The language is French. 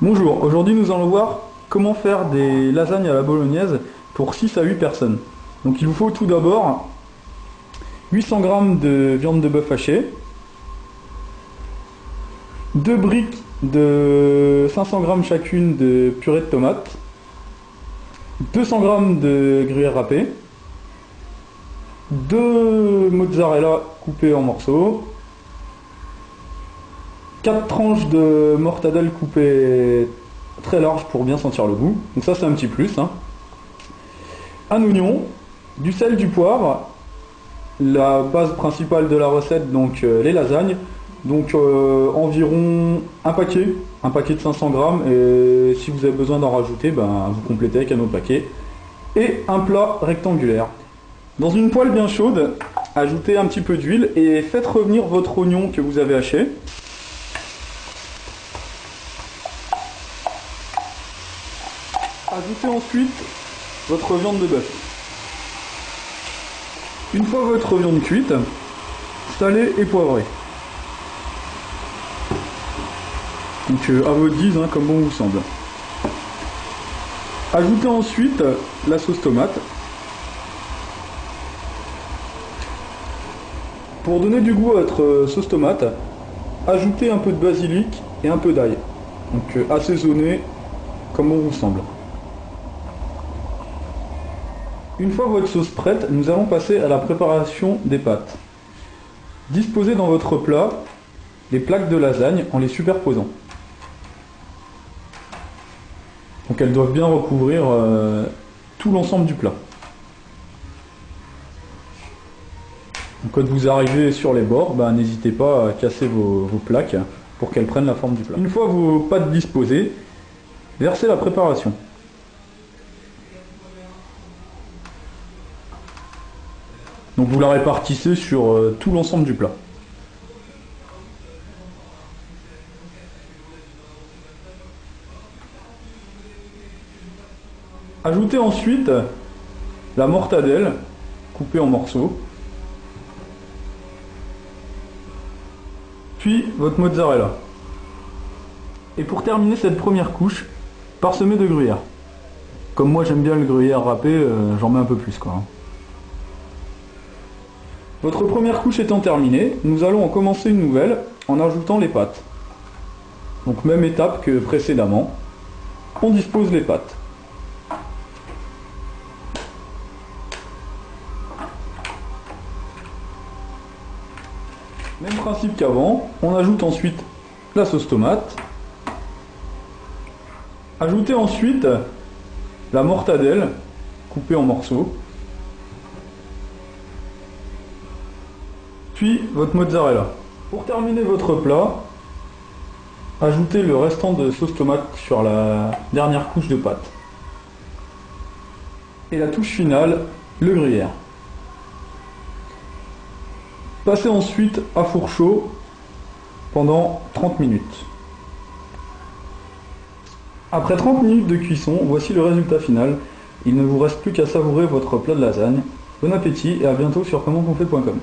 Bonjour, aujourd'hui nous allons voir comment faire des lasagnes à la bolognaise pour 6 à 8 personnes. Donc il vous faut tout d'abord 800 g de viande de bœuf hachée, 2 briques de 500 g chacune de purée de tomates, 200 g de gruyère râpée, 2 mozzarella coupés en morceaux, 4 tranches de mortadelle coupées très larges pour bien sentir le goût. Donc ça c'est un petit plus. Un oignon, du sel, du poivre, la base principale de la recette, donc les lasagnes. Donc environ un paquet de 500 g, et si vous avez besoin d'en rajouter, vous complétez avec un autre paquet. Et un plat rectangulaire. Dans une poêle bien chaude, ajoutez un petit peu d'huile et faites revenir votre oignon que vous avez haché. Ajoutez ensuite votre viande de bœuf. Une fois votre viande cuite, salez et poivrez. Donc à votre guise, comme bon vous semble. Ajoutez ensuite la sauce tomate. Pour donner du goût à votre sauce tomate, ajoutez un peu de basilic et un peu d'ail. Donc assaisonnez comme bon vous semble. Une fois votre sauce prête, nous allons passer à la préparation des pâtes. Disposez dans votre plat les plaques de lasagne en les superposant. Donc elles doivent bien recouvrir tout l'ensemble du plat. Donc, quand vous arrivez sur les bords, n'hésitez pas à casser vos plaques pour qu'elles prennent la forme du plat. Une fois vos pâtes disposées, versez la préparation. Donc vous la répartissez sur tout l'ensemble du plat. Ajoutez ensuite la mortadelle coupée en morceaux, puis votre mozzarella. Et pour terminer cette première couche, parsemez de gruyère. Comme moi j'aime bien le gruyère râpé, j'en mets un peu plus quoi. Votre première couche étant terminée, nous allons en commencer une nouvelle en ajoutant les pâtes. Donc même étape que précédemment, on dispose les pâtes. Même principe qu'avant, on ajoute ensuite la sauce tomate. Ajoutez ensuite la mortadelle coupée en morceaux. Puis votre mozzarella. Pour terminer votre plat, ajoutez le restant de sauce tomate sur la dernière couche de pâte. Et la touche finale, le gruyère. Passez ensuite à four chaud pendant 30 minutes. Après 30 minutes de cuisson, voici le résultat final. Il ne vous reste plus qu'à savourer votre plat de lasagne. Bon appétit et à bientôt sur commentconfait.com.